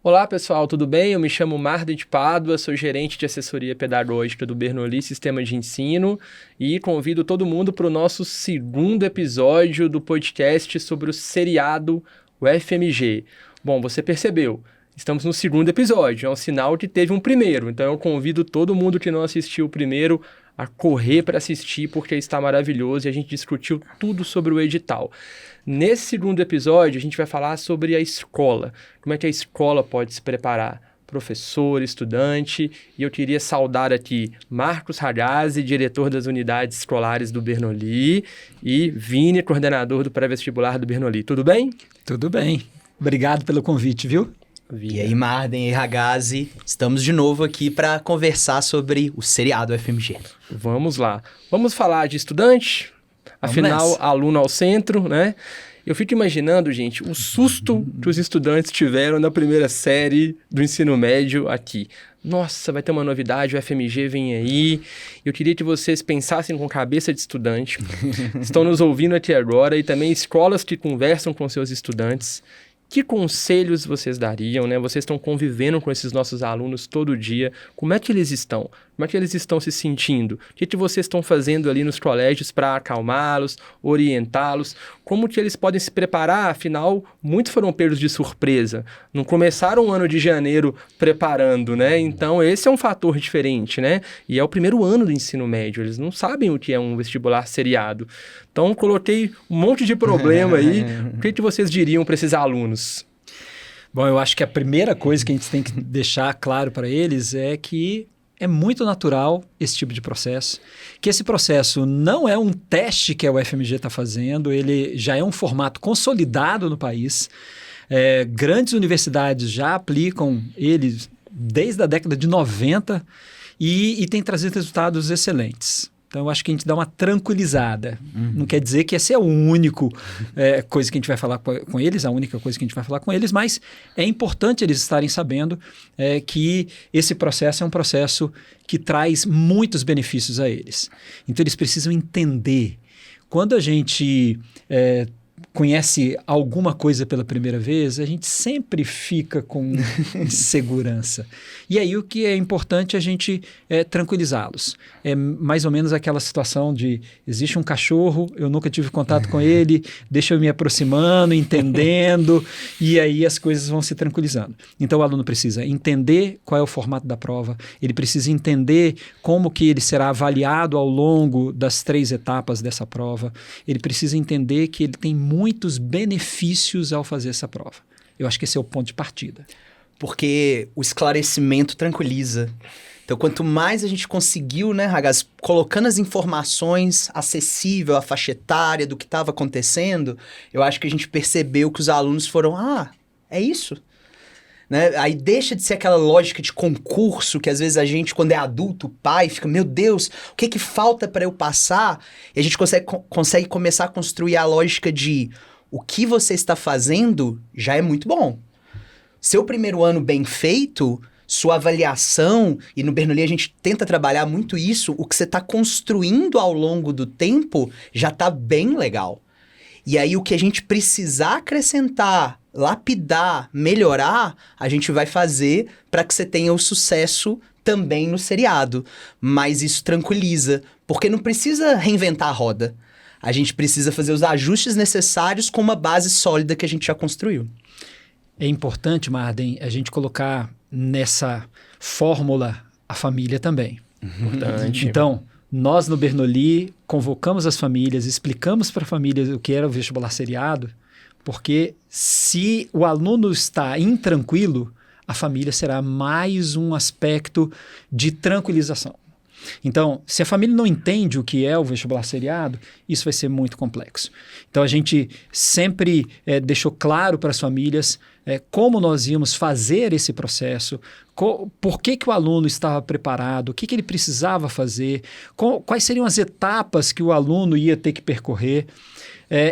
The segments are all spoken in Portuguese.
Olá pessoal, tudo bem? Eu me chamo Marden de Pádua, sou gerente de assessoria pedagógica do Bernoulli Sistema de Ensino e convido todo mundo para o nosso segundo episódio do podcast sobre o seriado UFMG. Bom, você percebeu, estamos no segundo episódio, é um sinal que teve um primeiro, então eu convido todo mundo que não assistiu o primeiro a correr para assistir porque está maravilhoso e a gente discutiu tudo sobre o edital. Nesse segundo episódio, a gente vai falar sobre a escola, como é que a escola pode se preparar, professor, estudante, e eu queria saudar aqui Marcos Ragazzi, diretor das unidades escolares do Bernoulli, e Vini, coordenador do pré-vestibular do Bernoulli. Tudo bem? Tudo bem. Obrigado pelo convite, viu? E aí, Marden e Ragazzi, estamos de novo aqui para conversar sobre o seriado UFMG. Vamos lá. Vamos falar de estudante? Afinal, aluno ao centro, né? Eu fico imaginando, gente, o susto que os estudantes tiveram na primeira série do ensino médio aqui. Nossa, vai ter uma novidade, o UFMG vem aí. Eu queria que vocês pensassem com cabeça de estudante. Estão nos ouvindo aqui agora e também escolas que conversam com seus estudantes. Que conselhos vocês dariam, né? Vocês estão convivendo com esses nossos alunos todo dia. Como é que eles estão? Como é que eles estão se sentindo? O que vocês estão fazendo ali nos colégios para acalmá-los, orientá-los? Como que eles podem se preparar? Afinal, muitos foram pegos de surpresa. Não começaram o ano de janeiro preparando, né? Então, esse é um fator diferente, né? E é o primeiro ano do ensino médio. Eles não sabem o que é um vestibular seriado. Então, coloquei um monte de problema aí. O que vocês diriam para esses alunos? Bom, eu acho que a primeira coisa que a gente tem que deixar claro para eles é que é muito natural esse tipo de processo, que esse processo não é um teste que a UFMG está fazendo, ele já é um formato consolidado no país. Grandes universidades já aplicam ele desde a década de 90 e tem trazido resultados excelentes. Então, eu acho que a gente dá uma tranquilizada. Não quer dizer que essa é a única coisa que a gente vai falar com eles, a única coisa que a gente vai falar com eles, mas é importante eles estarem sabendo que esse processo é um processo que traz muitos benefícios a eles. Então, eles precisam entender. Quando a gente conhece alguma coisa pela primeira vez, a gente sempre fica com insegurança. E aí o que é importante é a gente tranquilizá-los. É mais ou menos aquela situação de existe um cachorro, eu nunca tive contato com ele, deixa eu me aproximando, entendendo, e aí as coisas vão se tranquilizando. Então o aluno precisa entender qual é o formato da prova, ele precisa entender como que ele será avaliado ao longo das 3 etapas dessa prova, ele precisa entender que ele tem muitos benefícios ao fazer essa prova. Eu acho que esse é o ponto de partida. Porque o esclarecimento tranquiliza. Então, quanto mais a gente conseguiu, né, Ragazzi, colocando as informações acessível à faixa etária do que estava acontecendo, eu acho que a gente percebeu que os alunos foram, é isso? Né? Aí deixa de ser aquela lógica de concurso que às vezes a gente, quando é adulto, pai, fica, meu Deus, o que falta para eu passar? E a gente consegue começar a construir a lógica de o que você está fazendo já é muito bom. Seu primeiro ano bem feito, sua avaliação, e no Bernoulli a gente tenta trabalhar muito isso, o que você está construindo ao longo do tempo já está bem legal. E aí o que a gente precisar acrescentar, lapidar, melhorar, a gente vai fazer para que você tenha o sucesso também no seriado. Mas isso tranquiliza, porque não precisa reinventar a roda. A gente precisa fazer os ajustes necessários com uma base sólida que a gente já construiu. É importante, Marden, a gente colocar nessa fórmula a família também. Importante. Então, nós no Bernoulli convocamos as famílias, explicamos para a família o que era o vestibular seriado, porque se o aluno está intranquilo, a família será mais um aspecto de tranquilização. Então, se a família não entende o que é o vestibular seriado, isso vai ser muito complexo. Então, a gente sempre deixou claro para as famílias como nós íamos fazer esse processo, por que o aluno estava preparado, o que ele precisava fazer, quais seriam as etapas que o aluno ia ter que percorrer.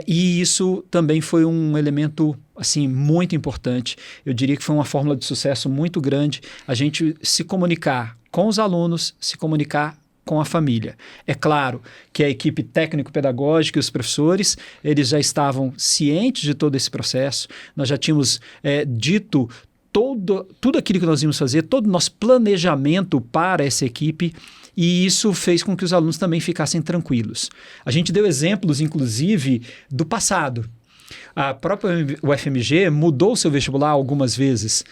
E isso também foi um elemento assim, muito importante. Eu diria que foi uma fórmula de sucesso muito grande, a gente se comunicar com os alunos, se comunicar com a família. É claro que a equipe técnico-pedagógica e os professores, eles já estavam cientes de todo esse processo, nós já tínhamos dito tudo aquilo que nós íamos fazer, todo o nosso planejamento para essa equipe, e isso fez com que os alunos também ficassem tranquilos. A gente deu exemplos, inclusive, do passado. A própria UFMG mudou o seu vestibular algumas vezes.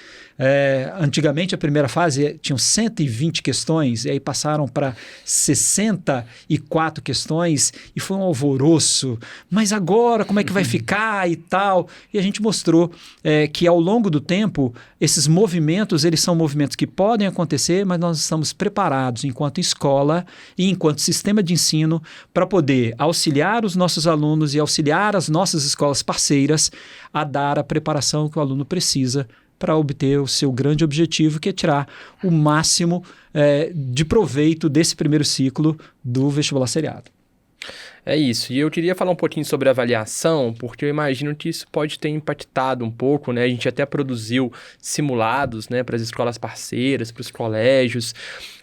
Antigamente, a primeira fase tinham 120 questões, e aí passaram para 64 questões, e foi um alvoroço. Mas agora, como é que vai ficar e tal? E a gente mostrou que, ao longo do tempo, esses movimentos, eles são movimentos que podem acontecer, mas nós estamos preparados, enquanto escola e enquanto sistema de ensino, para poder auxiliar os nossos alunos e auxiliar as nossas escolas parceiras a dar a preparação que o aluno precisa para obter o seu grande objetivo, que é tirar o máximo de proveito desse primeiro ciclo do vestibular seriado. É isso. E eu queria falar um pouquinho sobre avaliação, porque eu imagino que isso pode ter impactado um pouco, né? A gente até produziu simulados, né, para as escolas parceiras, para os colégios.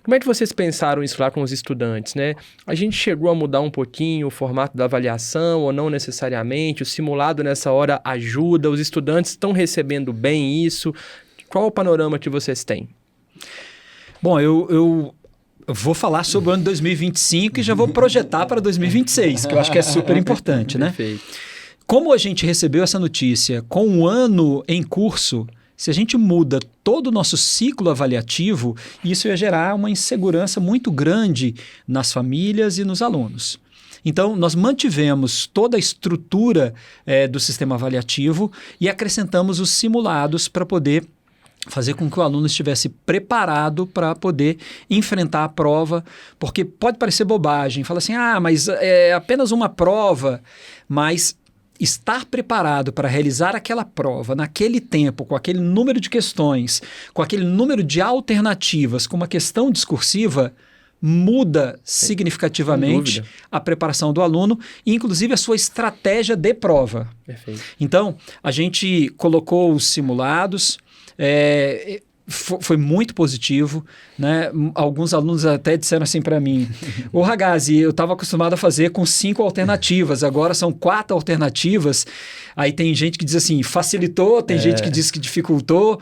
Como é que vocês pensaram isso lá com os estudantes, né? A gente chegou a mudar um pouquinho o formato da avaliação ou não necessariamente? O simulado nessa hora ajuda? Os estudantes estão recebendo bem isso? Qual o panorama que vocês têm? Bom, eu vou falar sobre o ano 2025 e já vou projetar para 2026, que eu acho que é super importante, né? Perfeito. Como a gente recebeu essa notícia com um ano em curso, se a gente muda todo o nosso ciclo avaliativo, isso ia gerar uma insegurança muito grande nas famílias e nos alunos. Então, nós mantivemos toda a estrutura do sistema avaliativo e acrescentamos os simulados para poder fazer com que o aluno estivesse preparado para poder enfrentar a prova, porque pode parecer bobagem, fala assim, mas é apenas uma prova, mas estar preparado para realizar aquela prova naquele tempo, com aquele número de questões, com aquele número de alternativas, com uma questão discursiva, muda significativamente a preparação do aluno e, inclusive, a sua estratégia de prova. Perfeito. Então, a gente colocou os simulados, foi muito positivo, né? Alguns alunos até disseram assim para mim, ô Ragazzi, eu estava acostumado a fazer com 5 alternativas, agora são 4 alternativas. Aí tem gente que diz assim, facilitou, tem gente que diz que dificultou,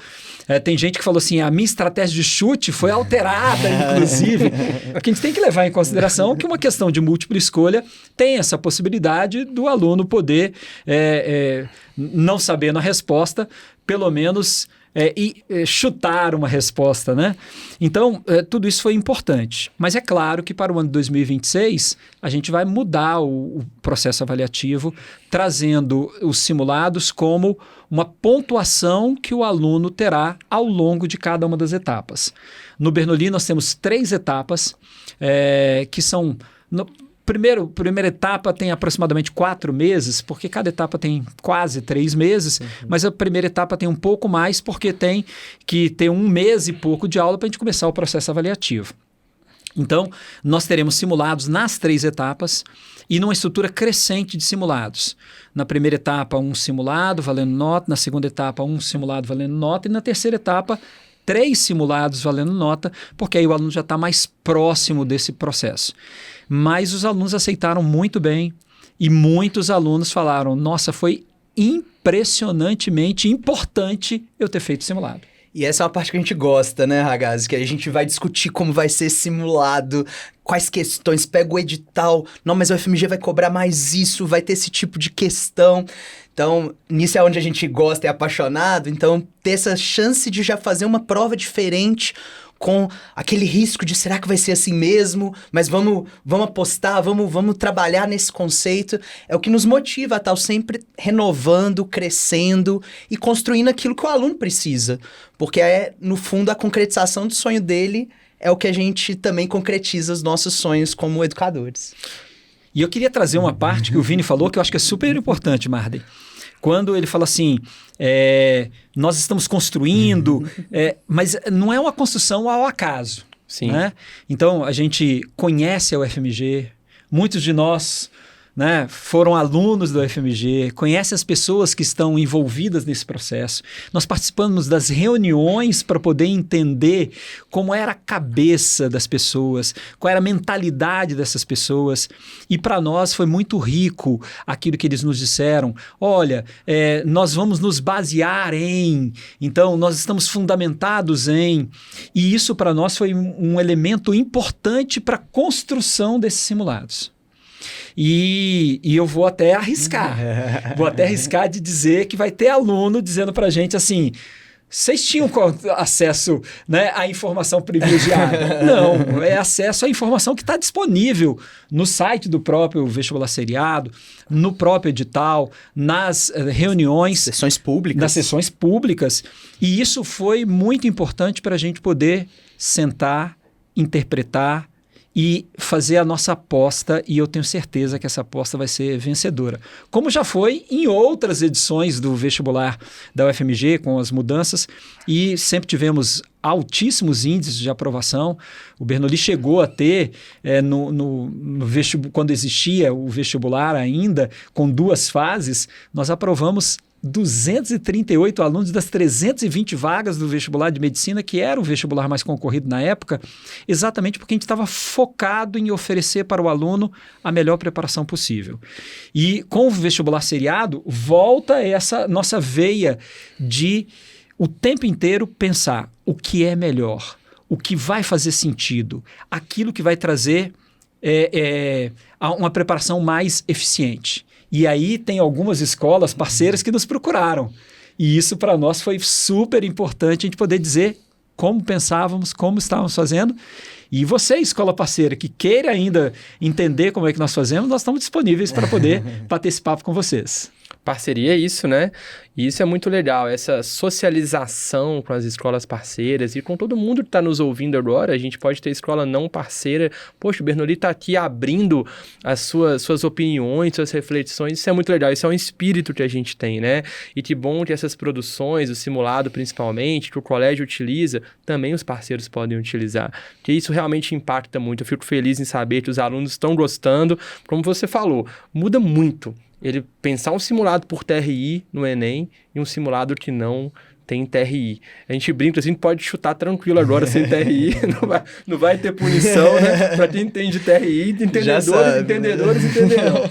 tem gente que falou assim, a minha estratégia de chute foi alterada, inclusive. Porque a gente tem que levar em consideração que uma questão de múltipla escolha tem essa possibilidade do aluno poder, não sabendo a resposta, pelo menos chutar uma resposta, né? Então, tudo isso foi importante. Mas é claro que para o ano de 2026, a gente vai mudar o processo avaliativo, trazendo os simulados como uma pontuação que o aluno terá ao longo de cada uma das etapas. No Bernoulli, nós temos 3 etapas, que são... Primeira etapa tem aproximadamente 4 meses, porque cada etapa tem quase 3 meses, mas a primeira etapa tem um pouco mais, porque tem que ter 1 mês e pouco de aula para a gente começar o processo avaliativo. Então, nós teremos simulados nas 3 etapas e numa estrutura crescente de simulados. Na primeira etapa, 1 simulado valendo nota, na segunda etapa, 1 simulado valendo nota, e na terceira etapa, 3 simulados valendo nota, porque aí o aluno já está mais próximo desse processo. Mas os alunos aceitaram muito bem e muitos alunos falaram, nossa, foi impressionantemente importante eu ter feito simulado. E essa é uma parte que a gente gosta, né, Ragazzi? Que a gente vai discutir como vai ser simulado, quais questões, pega o edital, não, mas o UFMG vai cobrar mais isso, vai ter esse tipo de questão. Então, nisso é onde a gente gosta e é apaixonado. Então, ter essa chance de já fazer uma prova diferente, com aquele risco de será que vai ser assim mesmo? Mas vamos apostar, vamos trabalhar nesse conceito. É o que nos motiva a estar sempre renovando, crescendo e construindo aquilo que o aluno precisa. Porque no fundo, a concretização do sonho dele é o que a gente também concretiza os nossos sonhos como educadores. E eu queria trazer uma parte que o Vini falou que eu acho que é super importante, Marden. Quando ele fala assim, nós estamos construindo, mas não é uma construção ao acaso. Sim. Né? Então, a gente conhece a UFMG, muitos de nós né, foram alunos do UFMG, conhecem as pessoas que estão envolvidas nesse processo. Nós participamos das reuniões para poder entender como era a cabeça das pessoas, qual era a mentalidade dessas pessoas. E para nós foi muito rico aquilo que eles nos disseram. Olha, nós vamos nos basear em, então nós estamos fundamentados em. E isso para nós foi um elemento importante para a construção desses simulados. E eu vou até arriscar. De dizer que vai ter aluno dizendo para a gente assim, vocês tinham acesso, né, à informação privilegiada? Não, é acesso à informação que está disponível no site do próprio vestibular seriado, no próprio edital, nas reuniões. Sessões públicas. Nas sessões públicas. E isso foi muito importante para a gente poder sentar, interpretar e fazer a nossa aposta, e eu tenho certeza que essa aposta vai ser vencedora. Como já foi em outras edições do vestibular da UFMG, com as mudanças, e sempre tivemos altíssimos índices de aprovação. O Bernoulli chegou a ter, quando existia o vestibular ainda, com 2 fases, nós aprovamos 238 alunos das 320 vagas do vestibular de medicina, que era o vestibular mais concorrido na época, exatamente porque a gente estava focado em oferecer para o aluno a melhor preparação possível. E com o vestibular seriado, volta essa nossa veia de o tempo inteiro pensar o que é melhor, o que vai fazer sentido, aquilo que vai trazer uma preparação mais eficiente. E aí tem algumas escolas parceiras que nos procuraram. E isso para nós foi super importante a gente poder dizer como pensávamos, como estávamos fazendo. E você, escola parceira, que queira ainda entender como é que nós fazemos, nós estamos disponíveis para poder bater esse papo com vocês. Parceria é isso, né? E isso é muito legal, essa socialização com as escolas parceiras e com todo mundo que está nos ouvindo agora. A gente pode ter escola não parceira. Poxa, o Bernoulli está aqui abrindo as suas opiniões, suas reflexões. Isso é muito legal, isso é um espírito que a gente tem, né? E que bom que essas produções, o simulado principalmente, que o colégio utiliza, também os parceiros podem utilizar. Porque isso realmente impacta muito. Eu fico feliz em saber que os alunos estão gostando. Como você falou, muda muito ele pensar um simulado por TRI no Enem e um simulado que não tem TRI. A gente brinca assim, pode chutar tranquilo agora sem TRI, não vai ter punição, né? Para quem entende TRI, entendedores entenderão.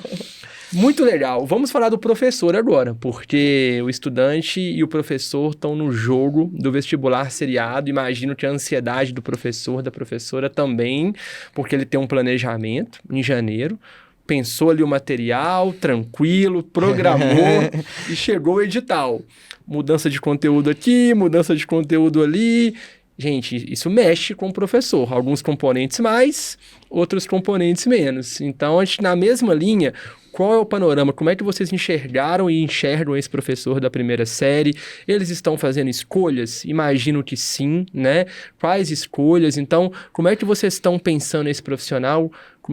Muito legal. Vamos falar do professor agora, porque o estudante e o professor estão no jogo do vestibular seriado. Imagino que a ansiedade do professor, da professora também, porque ele tem um planejamento em janeiro. Pensou ali o material, tranquilo, programou e chegou o edital. Mudança de conteúdo aqui, mudança de conteúdo ali. Gente, isso mexe com o professor. Alguns componentes mais, outros componentes menos. Então, a gente, na mesma linha, qual é o panorama? Como é que vocês enxergaram e enxergam esse professor da primeira série? Eles estão fazendo escolhas? Imagino que sim, né? Quais escolhas? Então, como é que vocês estão pensando nesse profissional?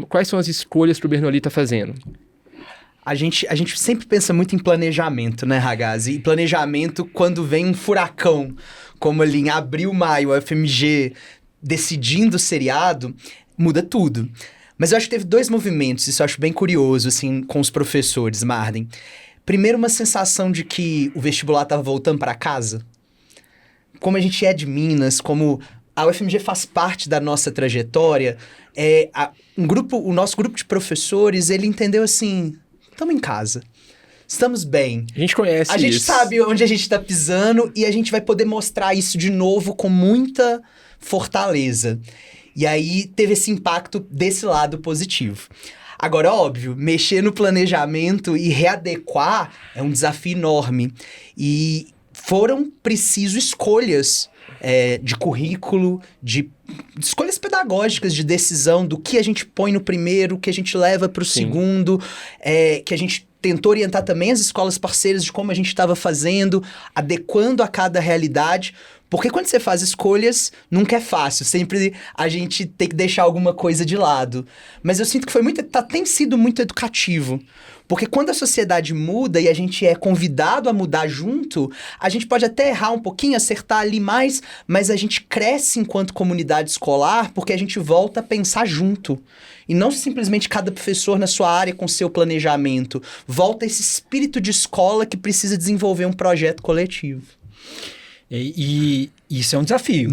Quais são as escolhas que o Bernoulli está fazendo? A gente sempre pensa muito em planejamento, né, Ragazzi? E planejamento, quando vem um furacão, como ali em abril, maio, a UFMG decidindo o seriado, muda tudo. Mas eu acho que teve 2 movimentos, isso eu acho bem curioso, assim, com os professores, Marden. Primeiro, uma sensação de que o vestibular estava voltando para casa. Como a gente é de Minas, como a UFMG faz parte da nossa trajetória, o nosso grupo de professores, ele entendeu assim, estamos em casa, estamos bem. A gente conhece isso. A gente sabe onde a gente está pisando e a gente vai poder mostrar isso de novo com muita fortaleza. E aí teve esse impacto desse lado positivo. Agora, óbvio, mexer no planejamento e readequar é um desafio enorme. E foram preciso escolhas de currículo, de escolhas pedagógicas, de decisão do que a gente põe no primeiro, o que a gente leva para o segundo, que a gente tentou orientar também as escolas parceiras de como a gente estava fazendo, adequando a cada realidade. Porque quando você faz escolhas, nunca é fácil. Sempre a gente tem que deixar alguma coisa de lado. Mas eu sinto que tem sido muito educativo. Porque quando a sociedade muda e a gente é convidado a mudar junto, a gente pode até errar um pouquinho, acertar ali mais, mas a gente cresce enquanto comunidade escolar porque a gente volta a pensar junto. E não simplesmente cada professor na sua área com seu planejamento. Volta esse espírito de escola que precisa desenvolver um projeto coletivo. E isso é um desafio.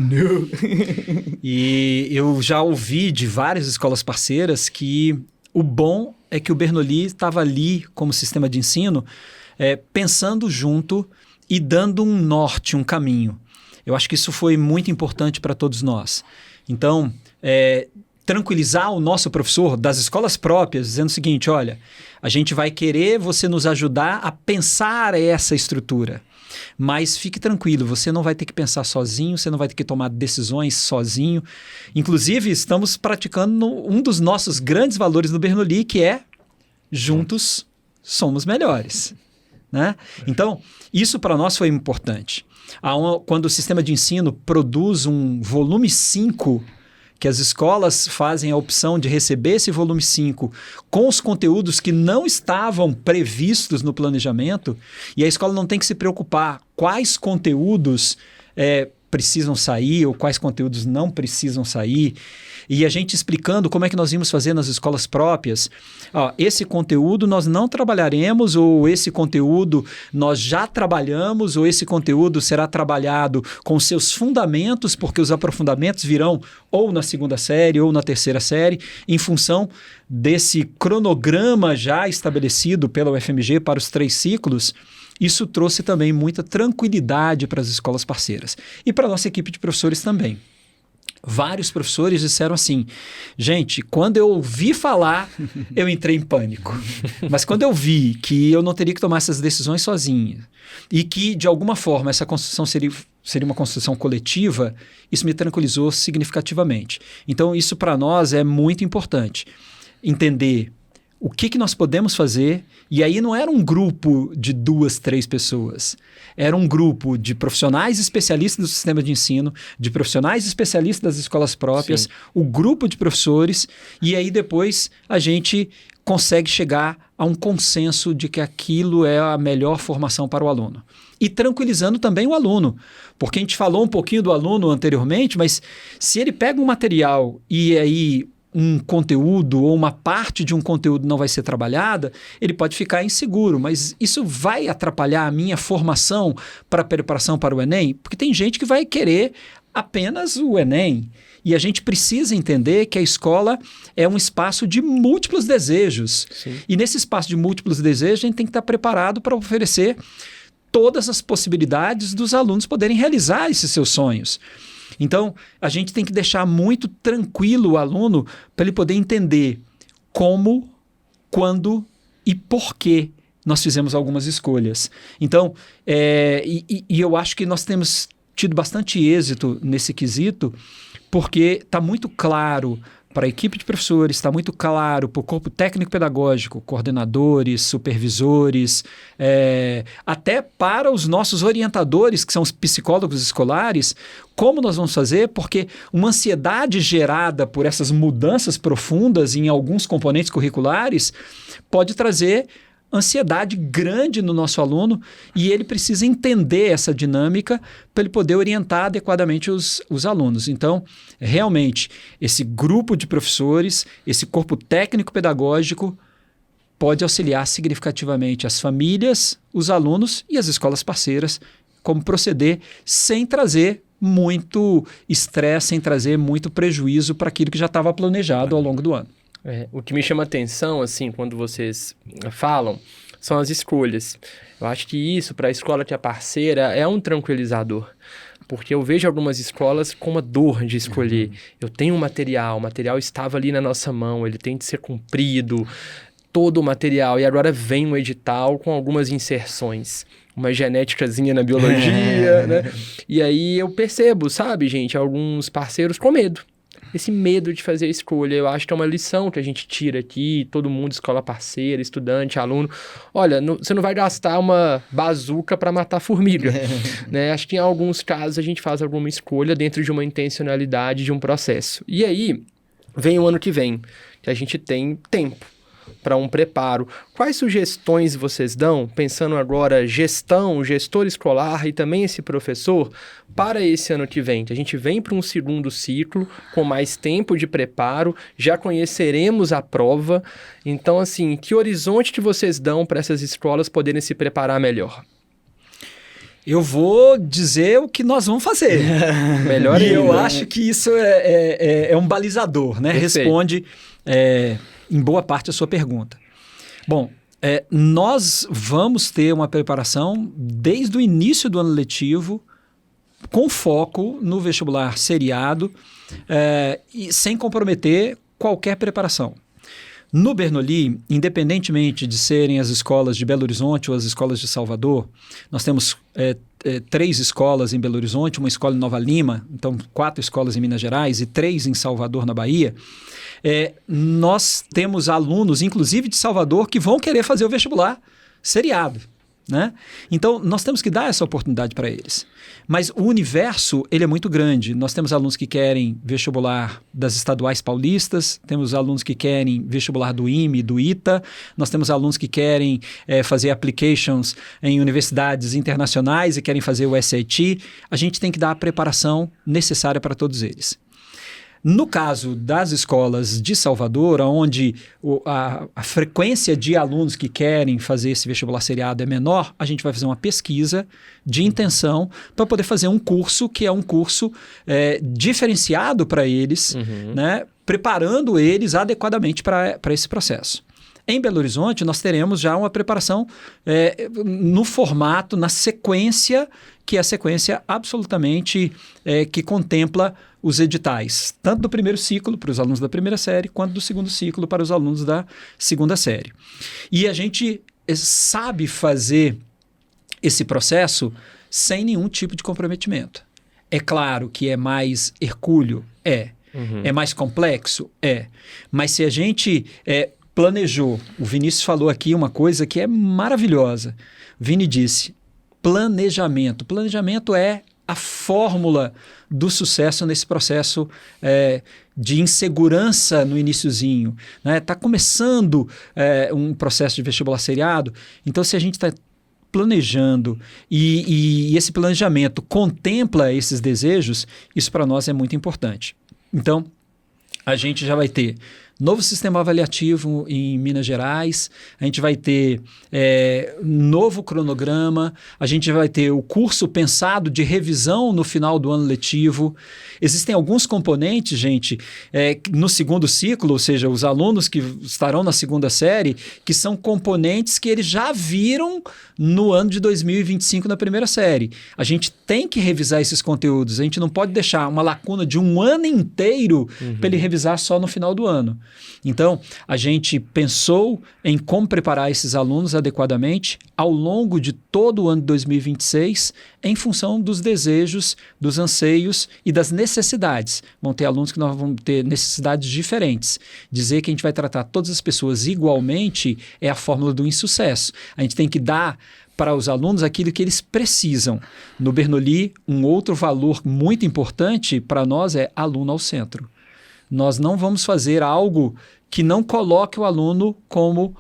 E eu já ouvi de várias escolas parceiras que o bom é que o Bernoulli estava ali como sistema de ensino, pensando junto e dando um norte, um caminho. Eu acho que isso foi muito importante para todos nós. Então, tranquilizar o nosso professor das escolas próprias, dizendo o seguinte, olha, a gente vai querer você nos ajudar a pensar essa estrutura. Mas fique tranquilo, você não vai ter que pensar sozinho, você não vai ter que tomar decisões sozinho. Inclusive, estamos praticando um dos nossos grandes valores no Bernoulli, que é juntos somos melhores. Né? Então, isso para nós foi importante. Quando o sistema de ensino produz um volume 5, que as escolas fazem a opção de receber esse volume 5 com os conteúdos que não estavam previstos no planejamento, e a escola não tem que se preocupar quais conteúdos precisam sair ou quais conteúdos não precisam sair, e a gente explicando como é que nós íamos fazer nas escolas próprias. Esse conteúdo nós não trabalharemos, ou esse conteúdo nós já trabalhamos, ou esse conteúdo será trabalhado com seus fundamentos, porque os aprofundamentos virão ou na segunda série ou na terceira série, em função desse cronograma já estabelecido pela UFMG para os 3 ciclos. Isso trouxe também muita tranquilidade para as escolas parceiras e para a nossa equipe de professores também. Vários professores disseram assim, gente, quando eu ouvi falar, eu entrei em pânico. Mas quando eu vi que eu não teria que tomar essas decisões sozinho e que, de alguma forma, essa construção seria uma construção coletiva, isso me tranquilizou significativamente. Então, isso para nós é muito importante. Entender o que nós podemos fazer, e aí não era um grupo de 2, 3 pessoas, era um grupo de profissionais especialistas do sistema de ensino, de profissionais especialistas das escolas próprias, sim, o grupo de professores, e aí depois a gente consegue chegar a um consenso de que aquilo é a melhor formação para o aluno. E tranquilizando também o aluno, porque a gente falou um pouquinho do aluno anteriormente, mas se ele pega um material e aí um conteúdo ou uma parte de um conteúdo não vai ser trabalhada, ele pode ficar inseguro, mas isso vai atrapalhar a minha formação para a preparação para o Enem? Porque tem gente que vai querer apenas o Enem. E a gente precisa entender que a escola é um espaço de múltiplos desejos. Sim. E nesse espaço de múltiplos desejos, a gente tem que estar preparado para oferecer todas as possibilidades dos alunos poderem realizar esses seus sonhos. Então, a gente tem que deixar muito tranquilo o aluno para ele poder entender como, quando e por que nós fizemos algumas escolhas. Então, eu acho que nós temos tido bastante êxito nesse quesito, porque está muito claro para a equipe de professores, está muito claro para o corpo técnico-pedagógico, coordenadores, supervisores, até para os nossos orientadores, que são os psicólogos escolares, como nós vamos fazer, porque uma ansiedade gerada por essas mudanças profundas em alguns componentes curriculares pode trazer ansiedade grande no nosso aluno, e ele precisa entender essa dinâmica para ele poder orientar adequadamente os alunos. Então, realmente, esse grupo de professores, esse corpo técnico-pedagógico pode auxiliar significativamente as famílias, os alunos e as escolas parceiras como proceder sem trazer muito estresse, sem trazer muito prejuízo para aquilo que já estava planejado ao longo do ano. O que me chama atenção, assim, quando vocês falam, são as escolhas. Eu acho que isso, para a escola que é parceira, é um tranquilizador. Porque eu vejo algumas escolas com uma dor de escolher. Eu tenho um material, o material estava ali na nossa mão, ele tem de ser cumprido, todo o material. E agora vem um edital com algumas inserções. Uma genéticazinha na biologia, né? E aí eu percebo, sabe, gente, alguns parceiros com medo. Esse medo de fazer a escolha, eu acho que é uma lição que a gente tira aqui, todo mundo, escola parceira, estudante, aluno. Olha, você não vai gastar uma bazuca para matar formiga, né? Acho que em alguns casos a gente faz alguma escolha dentro de uma intencionalidade de um processo. E aí, vem o ano que vem, que a gente tem tempo. para um preparo. Quais sugestões vocês dão, pensando agora gestão, gestor escolar e também esse professor, para esse ano que vem? A gente vem para um segundo ciclo com mais tempo de preparo, já conheceremos a prova. Então, assim, que horizonte que vocês dão para essas escolas poderem se preparar melhor? Eu vou dizer o que nós vamos fazer. Melhor ainda. E eu acho que isso é um balizador, né? Perfeito. Responde em boa parte a sua pergunta. Bom, nós vamos ter uma preparação desde o início do ano letivo com foco no vestibular seriado e sem comprometer qualquer preparação. No Bernoulli, independentemente de serem as escolas de Belo Horizonte ou as escolas de Salvador, nós temos 3 escolas em Belo Horizonte, uma escola em Nova Lima, então 4 escolas em Minas Gerais e 3 em Salvador, na Bahia. Nós temos alunos, inclusive de Salvador, que vão querer fazer o vestibular seriado, né? Então, nós temos que dar essa oportunidade para eles. Mas o universo, ele é muito grande. Nós temos alunos que querem vestibular das estaduais paulistas, temos alunos que querem vestibular do IME, do ITA, nós temos alunos que querem fazer applications em universidades internacionais e querem fazer o SAT. A gente tem que dar a preparação necessária para todos eles. No caso das escolas de Salvador, onde a frequência de alunos que querem fazer esse vestibular seriado é menor, a gente vai fazer uma pesquisa de intenção para poder fazer um curso que é um curso diferenciado para eles, né, preparando eles adequadamente para esse processo. Em Belo Horizonte, nós teremos já uma preparação no formato, na sequência, que é a sequência absolutamente que contempla os editais, tanto do primeiro ciclo para os alunos da primeira série, quanto do segundo ciclo para os alunos da segunda série. E a gente sabe fazer esse processo sem nenhum tipo de comprometimento. É claro que é mais hercúleo? É. É mais complexo? É. Mas se a gente planejou, o Vinícius falou aqui uma coisa que é maravilhosa. O Vini disse, planejamento. Planejamento é a fórmula do sucesso nesse processo de insegurança no iniciozinho. Está começando um processo de vestibular seriado, então se a gente está planejando e esse planejamento contempla esses desejos, isso para nós é muito importante. Então, a gente já vai ter novo sistema avaliativo em Minas Gerais, a gente vai ter novo cronograma, a gente vai ter o curso pensado de revisão no final do ano letivo. Existem alguns componentes, gente, no segundo ciclo, ou seja, os alunos que estarão na segunda série, que são componentes que eles já viram no ano de 2025 na primeira série. A gente tem que revisar esses conteúdos, a gente não pode deixar uma lacuna de um ano inteiro para ele revisar só no final do ano. Então, a gente pensou em como preparar esses alunos adequadamente ao longo de todo o ano de 2026, em função dos desejos, dos anseios e das necessidades. Vão ter alunos que nós vamos ter necessidades diferentes. Dizer que a gente vai tratar todas as pessoas igualmente é a fórmula do insucesso. A gente tem que dar para os alunos aquilo que eles precisam. No Bernoulli, um outro valor muito importante para nós é aluno ao centro. Nós não vamos fazer algo que não coloque o aluno como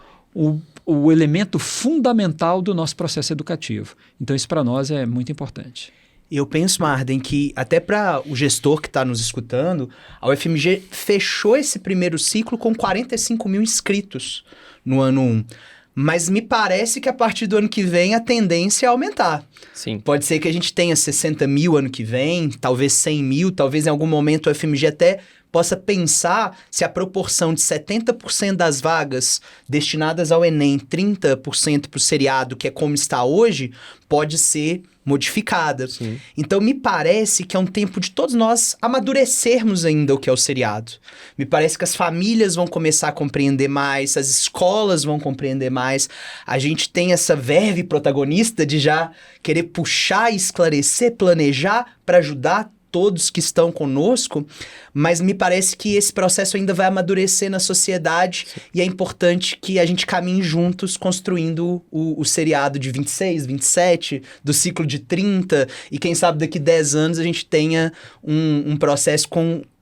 o elemento fundamental do nosso processo educativo. Então, isso para nós é muito importante. Eu penso, Marden, que até para o gestor que está nos escutando, a UFMG fechou esse primeiro ciclo com 45 mil inscritos no ano 1. Mas me parece que a partir do ano que vem a tendência é aumentar. Sim. Pode ser que a gente tenha 60 mil ano que vem, talvez 100 mil, talvez em algum momento a UFMG até possa pensar se a proporção de 70% das vagas destinadas ao Enem, 30% para o seriado, que é como está hoje, pode ser modificada. Sim. Então, me parece que é um tempo de todos nós amadurecermos ainda o que é o seriado. Me parece que as famílias vão começar a compreender mais, as escolas vão compreender mais. A gente tem essa verve protagonista de já querer puxar, esclarecer, planejar para ajudar todos que estão conosco, mas me parece que esse processo ainda vai amadurecer na sociedade. Sim. E é importante que a gente caminhe juntos construindo o seriado de 26, 27, do ciclo de 30, e quem sabe daqui 10 anos a gente tenha um processo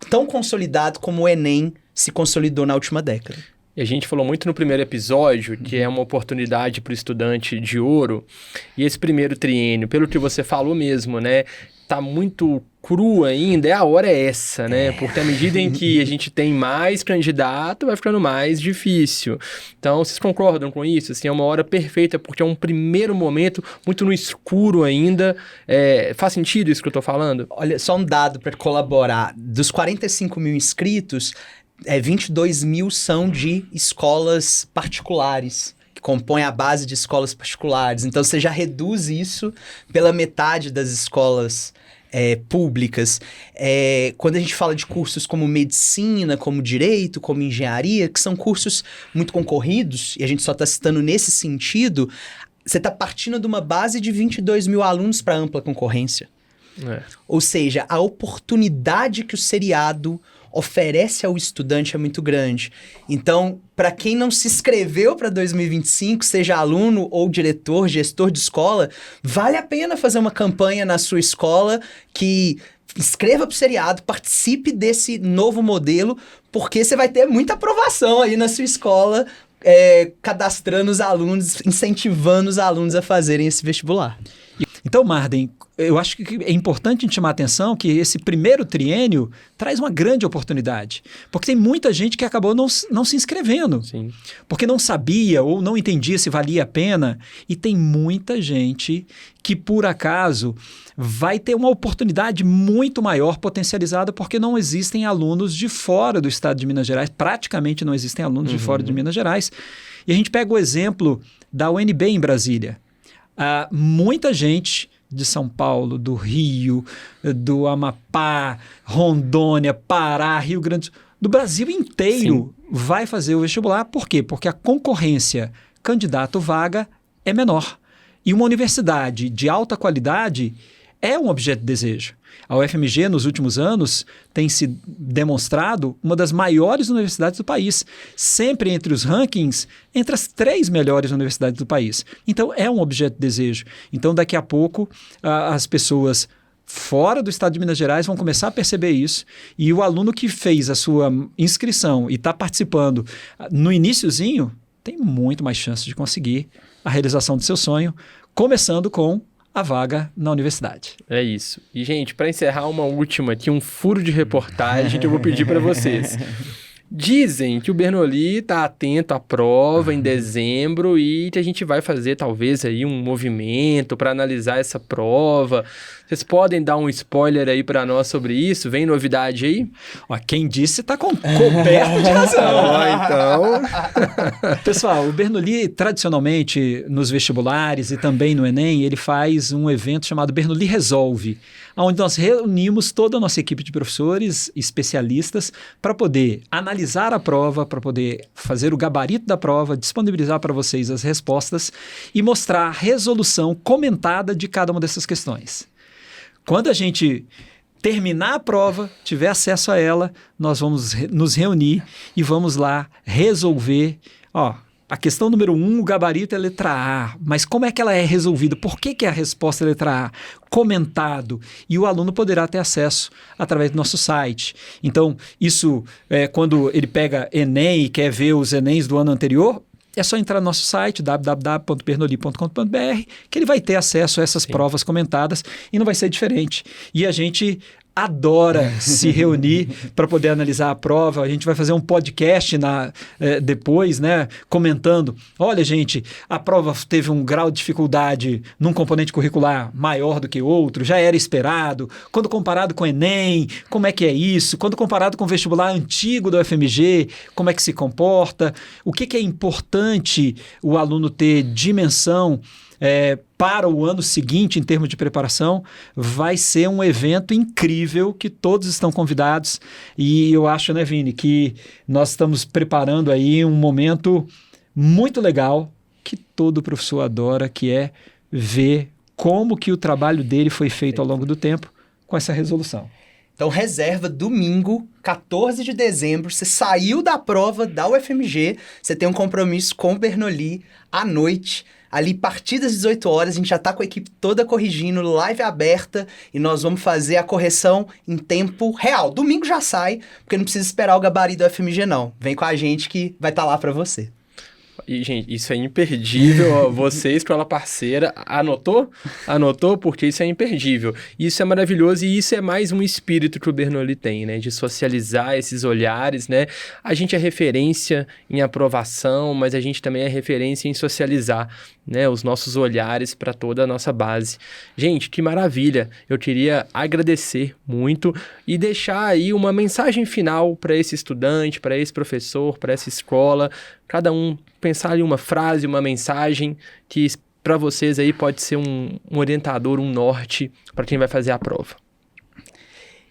tão consolidado como o Enem se consolidou na última década. E a gente falou muito no primeiro episódio que é uma oportunidade para o estudante de ouro. E esse primeiro triênio, pelo que você falou mesmo, né? Tá muito cru ainda, a hora é essa, né? Porque à medida em que a gente tem mais candidato, vai ficando mais difícil. Então, vocês concordam com isso? Assim, é uma hora perfeita, porque é um primeiro momento muito no escuro ainda. Faz sentido isso que eu tô falando? Olha, só um dado para colaborar. Dos 45 mil inscritos, 22 mil são de escolas particulares, que compõem a base de escolas particulares. Então, você já reduz isso pela metade das escolas públicas. Quando a gente fala de cursos como medicina, como direito, como engenharia, que são cursos muito concorridos, e a gente só está citando nesse sentido, você está partindo de uma base de 22 mil alunos para ampla concorrência. Ou seja, a oportunidade que o seriado oferece ao estudante é muito grande. Então, para quem não se inscreveu para 2025, seja aluno ou diretor, gestor de escola, vale a pena fazer uma campanha na sua escola que inscreva para o seriado, participe desse novo modelo, porque você vai ter muita aprovação aí na sua escola, cadastrando os alunos, incentivando os alunos a fazerem esse vestibular. Então, Marden, eu acho que é importante a gente chamar a atenção que esse primeiro triênio traz uma grande oportunidade. Porque tem muita gente que acabou não se inscrevendo. Sim. Porque não sabia ou não entendia se valia a pena. E tem muita gente que, por acaso, vai ter uma oportunidade muito maior potencializada porque não existem alunos de fora do estado de Minas Gerais. Praticamente não existem alunos de fora de Minas Gerais. E a gente pega o exemplo da UNB em Brasília. Muita gente de São Paulo, do Rio, do Amapá, Rondônia, Pará, Rio Grande do Brasil inteiro vai fazer o vestibular. Por quê? Porque a concorrência candidato-vaga é menor. E uma universidade de alta qualidade é um objeto de desejo. A UFMG, nos últimos anos, tem se demonstrado uma das maiores universidades do país, sempre entre os rankings, entre as 3 melhores universidades do país. Então, é um objeto de desejo. Então, daqui a pouco, as pessoas fora do estado de Minas Gerais vão começar a perceber isso, e o aluno que fez a sua inscrição e está participando no iniciozinho, tem muito mais chance de conseguir a realização do seu sonho, começando com a vaga na universidade. É isso. E, gente, para encerrar uma última aqui, um furo de reportagem que eu vou pedir para vocês. Dizem que o Bernoulli está atento à prova em dezembro e que a gente vai fazer talvez aí um movimento para analisar essa prova. Vocês podem dar um spoiler aí para nós sobre isso? Vem novidade aí? Quem disse está coberto de razão. Então... Pessoal, o Bernoulli, tradicionalmente, nos vestibulares e também no Enem, ele faz um evento chamado Bernoulli Resolve, onde nós reunimos toda a nossa equipe de professores especialistas para poder analisar a prova, para poder fazer o gabarito da prova, disponibilizar para vocês as respostas e mostrar a resolução comentada de cada uma dessas questões. Quando a gente terminar a prova, tiver acesso a ela, nós vamos nos reunir e vamos lá resolver. A questão número 1, o gabarito é a letra A, mas como é que ela é resolvida? Por que a resposta é a letra A? Comentado, e o aluno poderá ter acesso através do nosso site. Então, isso, quando ele pega Enem e quer ver os Enems do ano anterior, é só entrar no nosso site, www.bernoulli.com.br, que ele vai ter acesso a essas provas comentadas e não vai ser diferente. E a gente adora se reunir para poder analisar a prova. A gente vai fazer um podcast depois, né, comentando. Olha, gente, a prova teve um grau de dificuldade num componente curricular maior do que outro, já era esperado. Quando comparado com o Enem, como é que é isso? Quando comparado com o vestibular antigo da UFMG, como é que se comporta? O que é importante o aluno ter dimensão para o ano seguinte, em termos de preparação? Vai ser um evento incrível que todos estão convidados, e eu acho, né, Vini, que nós estamos preparando aí um momento muito legal que todo professor adora, que é ver como que o trabalho dele foi feito ao longo do tempo com essa resolução. Então, reserva domingo, 14 de dezembro, você saiu da prova da UFMG, você tem um compromisso com o Bernoulli à noite. Ali, a partir das 18 horas, a gente já tá com a equipe toda corrigindo, live aberta, e nós vamos fazer a correção em tempo real. Domingo já sai, porque não precisa esperar o gabarito do FMG, não. Vem com a gente que vai estar lá para você. E, gente, isso é imperdível. Você, escola parceira, anotou? Anotou? Porque isso é imperdível. Isso é maravilhoso e isso é mais um espírito que o Bernoulli tem, né? De socializar esses olhares, né? A gente é referência em aprovação, mas a gente também é referência em socializar, né? Os nossos olhares para toda a nossa base. Gente, que maravilha! Eu queria agradecer muito e deixar aí uma mensagem final para esse estudante, para esse professor, para essa escola. Cada um pensar em uma frase, uma mensagem que para vocês aí pode ser um orientador, um norte para quem vai fazer a prova.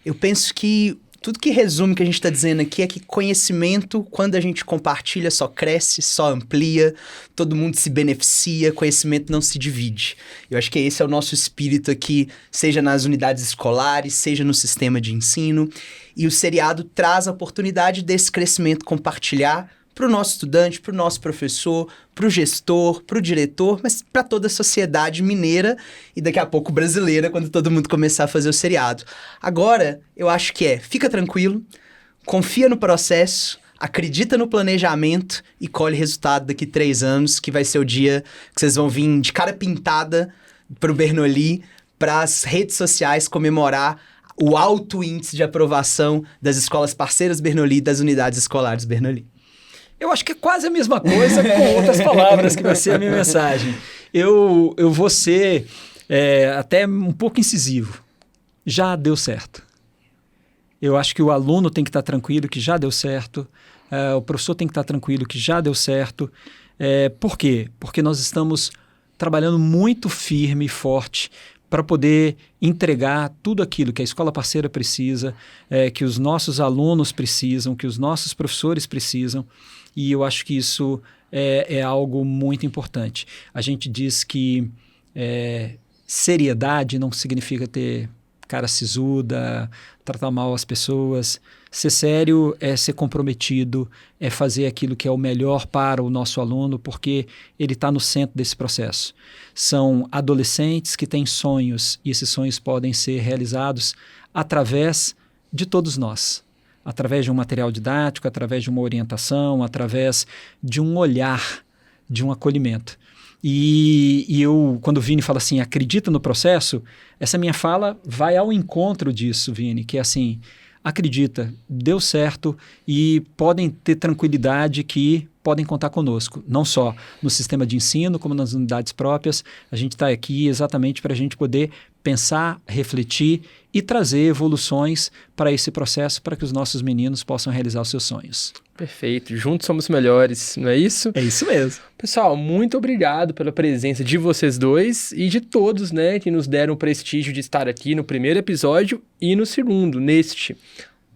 Eu penso que tudo que resume o que a gente está dizendo aqui é que conhecimento, quando a gente compartilha, só cresce, só amplia, todo mundo se beneficia, conhecimento não se divide. Eu acho que esse é o nosso espírito aqui, seja nas unidades escolares, seja no sistema de ensino. E o seriado traz a oportunidade desse crescimento compartilhar para o nosso estudante, para o nosso professor, para o gestor, para o diretor, mas para toda a sociedade mineira e daqui a pouco brasileira, quando todo mundo começar a fazer o seriado. Agora, eu acho que fica tranquilo, confia no processo, acredita no planejamento e colhe resultado daqui 3 anos, que vai ser o dia que vocês vão vir de cara pintada para o Bernoulli, para as redes sociais comemorar o alto índice de aprovação das escolas parceiras Bernoulli e das unidades escolares Bernoulli. Eu acho que é quase a mesma coisa com outras palavras que vai ser a minha mensagem. Eu vou ser até um pouco incisivo. Já deu certo. Eu acho que o aluno tem que estar tranquilo que já deu certo. O professor tem que estar tranquilo que já deu certo. Por quê? Porque nós estamos trabalhando muito firme e forte para poder entregar tudo aquilo que a escola parceira precisa, que os nossos alunos precisam, que os nossos professores precisam. E eu acho que isso é algo muito importante. A gente diz que seriedade não significa ter cara sisuda, tratar mal as pessoas. Ser sério é ser comprometido, é fazer aquilo que é o melhor para o nosso aluno, porque ele está no centro desse processo. São adolescentes que têm sonhos, e esses sonhos podem ser realizados através de todos nós. Através de um material didático, através de uma orientação, através de um olhar, de um acolhimento. E eu, quando o Vini fala assim, acredita no processo, essa minha fala vai ao encontro disso, Vini, que é assim, acredita, deu certo e podem ter tranquilidade que podem contar conosco, não só no sistema de ensino, como nas unidades próprias. A gente está aqui exatamente para a gente poder pensar, refletir e trazer evoluções para esse processo, para que os nossos meninos possam realizar os seus sonhos. Perfeito, juntos somos melhores, não é isso? É isso mesmo. Pessoal, muito obrigado pela presença de vocês dois e de todos, né, que nos deram o prestígio de estar aqui no primeiro episódio e no segundo, neste.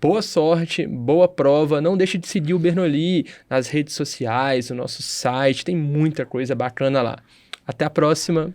Boa sorte, boa prova, não deixe de seguir o Bernoulli nas redes sociais, no nosso site, tem muita coisa bacana lá. Até a próxima.